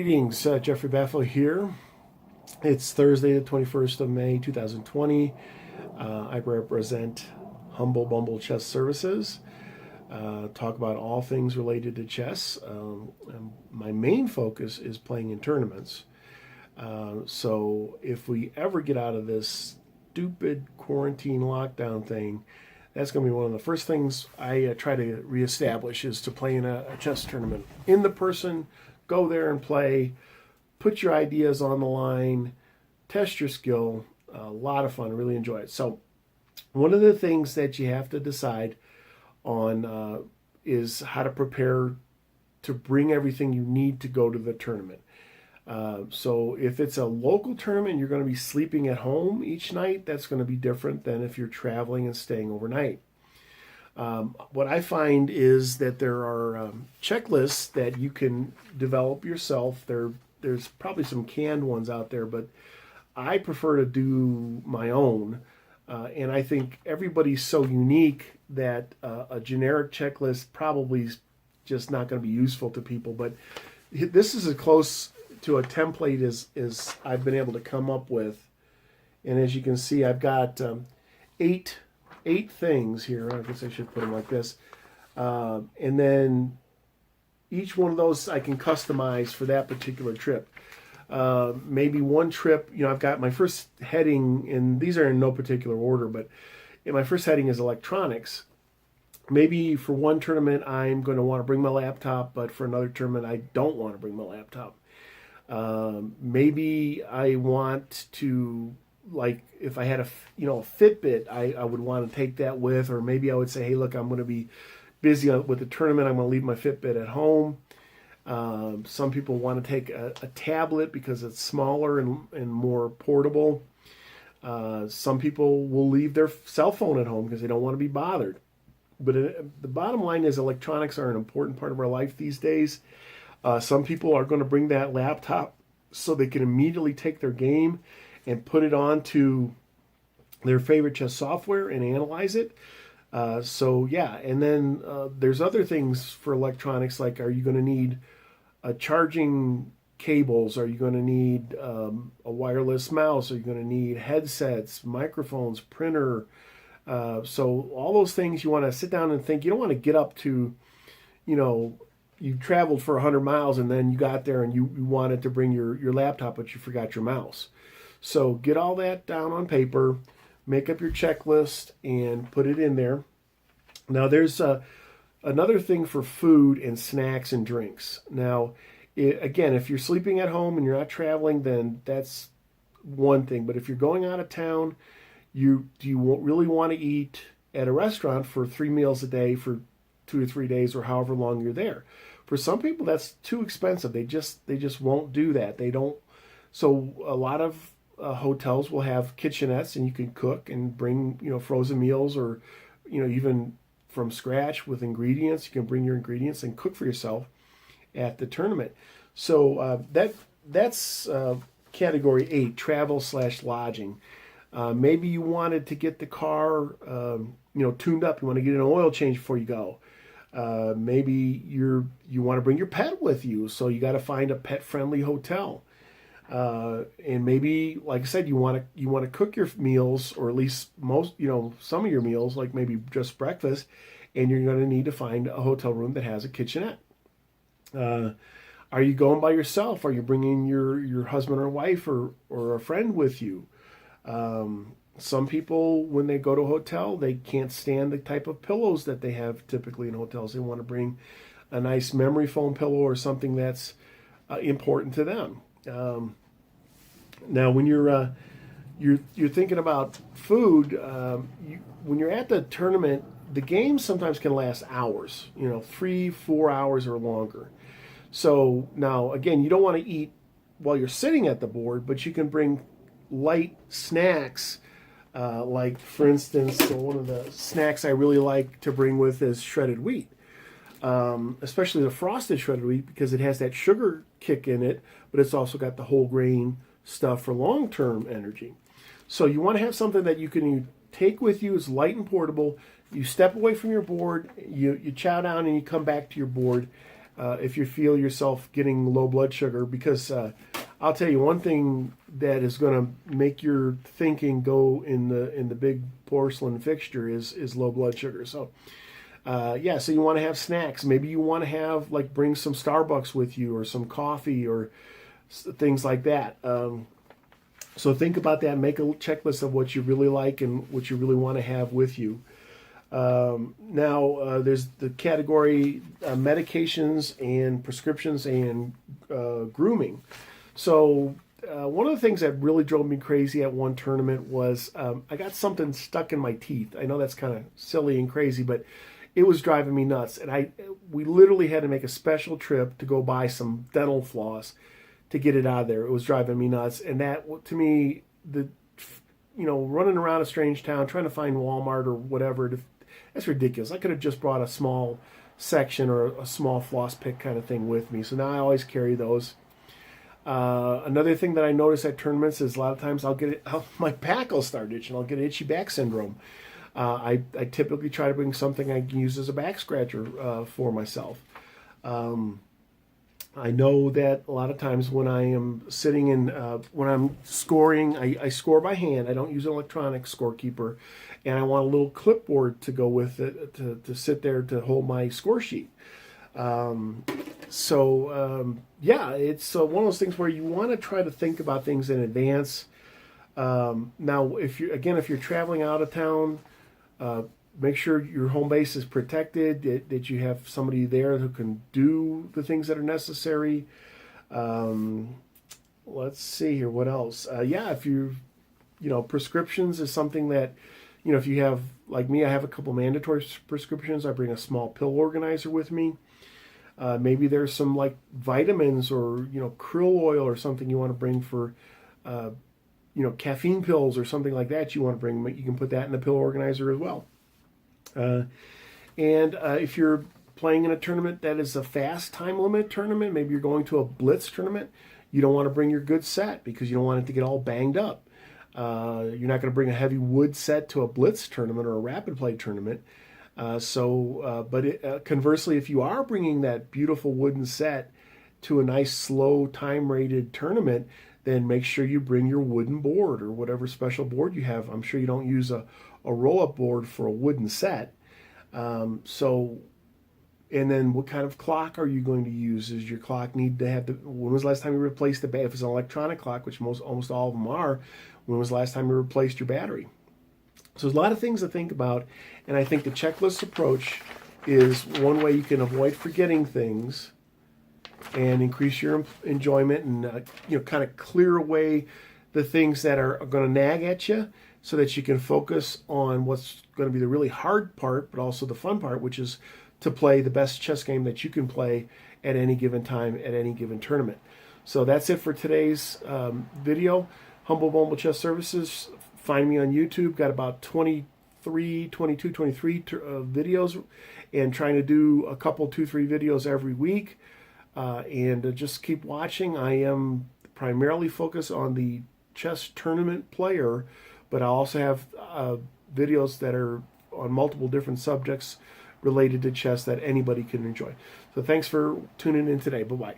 Greetings, Jeffrey Baffle here. It's Thursday, the 21st of May, 2020. I represent HumbleBumble Chess Services. Talk about all things related to chess. My main focus is playing in tournaments. So if we ever get out of this stupid quarantine lockdown thing, that's going to be one of the first things I try to reestablish is to play in a chess tournament. In the person, go there and play, put your ideas on the line, test your skill. A lot of fun, really enjoy it. So one of the things that you have to decide on is how to prepare to bring everything you need to go to the tournament. So if it's a local tournament, you're going to be sleeping at home each night. That's going to be different than if you're traveling and staying overnight. What I find is that there are checklists that you can develop yourself. There's probably some canned ones out there, but I prefer to do my own. And I think everybody's so unique that a generic checklist probably is just not going to be useful to people. But this is as close to a template as I've been able to come up with. And as you can see, I've got eight things here. I guess I should put them like this. And then each one of those I can customize for that particular trip. Maybe one trip, I've got my first heading, and these are in no particular order, but my first heading is electronics. Maybe for one tournament, I'm going to want to bring my laptop, but for another tournament, I don't want to bring my laptop. Maybe I want to, like, if I had a Fitbit, I would want to take that with, or maybe I would say, hey, look, I'm going to be busy with the tournament. I'm going to leave my Fitbit at home. Some people want to take a tablet because it's smaller and more portable. Some people will leave their cell phone at home because they don't want to be bothered. But the bottom line is electronics are an important part of our life these days. Some people are going to bring that laptop so they can immediately take their game and put it onto their favorite chess software and analyze it. And then there's other things for electronics, like are you going to need charging cables? Are you going to need a wireless mouse? Are you going to need headsets, microphones, printer? So all those things you want to sit down and think. You don't want to get up to, you traveled for 100 miles and then you got there and you wanted to bring your laptop, but you forgot your mouse. So get all that down on paper, make up your checklist, and put it in there. Now there's another thing for food and snacks and drinks. Now, again, if you're sleeping at home and you're not traveling, then that's one thing. But if you're going out of town, do you really want to eat at a restaurant for 3 meals a day for 2 to 3 days or however long you're there? For some people, that's too expensive. They just won't do that. They don't. So a lot of hotels will have kitchenettes, and you can cook and bring frozen meals, or even from scratch with ingredients. You can bring your ingredients and cook for yourself at the tournament. So that's category 8, travel/lodging. Maybe you wanted to get the car tuned up. You want to get an oil change before you go. Maybe you want to bring your pet with you, so you got to find a pet-friendly hotel. And maybe, like I said, you want to cook your meals, or at least some of your meals, like maybe just breakfast, and you're going to need to find a hotel room that has a kitchenette. Are you going by yourself? Are you bringing your husband or wife or a friend with you? Some people, when they go to a hotel, they can't stand the type of pillows that they have typically in hotels. They want to bring a nice memory foam pillow or something that's important to them. Now, when you're thinking about food, when you're at the tournament, the games sometimes can last hours. 3-4 hours or longer. So now, again, you don't want to eat while you're sitting at the board, but you can bring light snacks. Like, for instance, one of the snacks I really like to bring with is shredded wheat, especially the frosted shredded wheat, because it has that sugar kick in it, but it's also got the whole grain stuff for long-term energy. So you want to have something that you can take with you. It's light and portable. You step away from your board, you chow down, and you come back to your board if you feel yourself getting low blood sugar, because I'll tell you one thing that is going to make your thinking go in the big porcelain fixture is low blood sugar. So yeah, so you want to have snacks. Maybe you want to have, like, bring some Starbucks with you or some coffee or things like that. So think about that. Make a checklist of what you really like and what you really want to have with you. Now, there's the category medications and prescriptions and grooming. So one of the things that really drove me crazy at one tournament was I got something stuck in my teeth. I know that's kind of silly and crazy, but it was driving me nuts. And we literally had to make a special trip to go buy some dental floss to get it out of there. It was driving me nuts. And that, to me, running around a strange town trying to find Walmart or whatever, that's ridiculous. I could have just brought a small section or a small floss pick kind of thing with me. So now I always carry those. Another thing that I notice at tournaments is a lot of times my back will start itching. I'll get itchy back syndrome. I typically try to bring something I can use as a back scratcher for myself. I know that a lot of times when I am sitting when I'm scoring, I score by hand. I don't use an electronic scorekeeper, and I want a little clipboard to go with it to sit there to hold my score sheet. Yeah, it's one of those things where you want to try to think about things in advance. Now, if you're traveling out of town, make sure your home base is protected, that you have somebody there who can do the things that are necessary. Let's see here, what else? If prescriptions is something that, if you have, like me, I have a couple mandatory prescriptions. I bring a small pill organizer with me. Maybe there's some, like, vitamins or, krill oil or something you want to bring for, caffeine pills or something like that you want to bring. You can put that in the pill organizer as well. If you're playing in a tournament that is a fast time limit tournament, maybe you're going to a blitz tournament, you don't want to bring your good set because you don't want it to get all banged up. You're not going to bring a heavy wood set to a blitz tournament or a rapid play tournament. Conversely, if you are bringing that beautiful wooden set to a nice slow time rated tournament, then make sure you bring your wooden board or whatever special board you have. I'm sure you don't use a roll-up board for a wooden set. And then what kind of clock are you going to use? Does your clock need to have when was the last time you replaced the battery? If it's an electronic clock, which almost all of them are, when was the last time you replaced your battery? So there's a lot of things to think about, and I think the checklist approach is one way you can avoid forgetting things and increase your enjoyment and kind of clear away the things that are going to nag at you, so that you can focus on what's going to be the really hard part, but also the fun part, which is to play the best chess game that you can play at any given time, at any given tournament. So that's it for today's video. HumbleBumble Chess Services. Find me on YouTube. Got about 23 videos, and trying to do a couple, 2-3 videos every week. And just keep watching. I am primarily focused on the chess tournament player, but I also have videos that are on multiple different subjects related to chess that anybody can enjoy. So thanks for tuning in today. Bye-bye.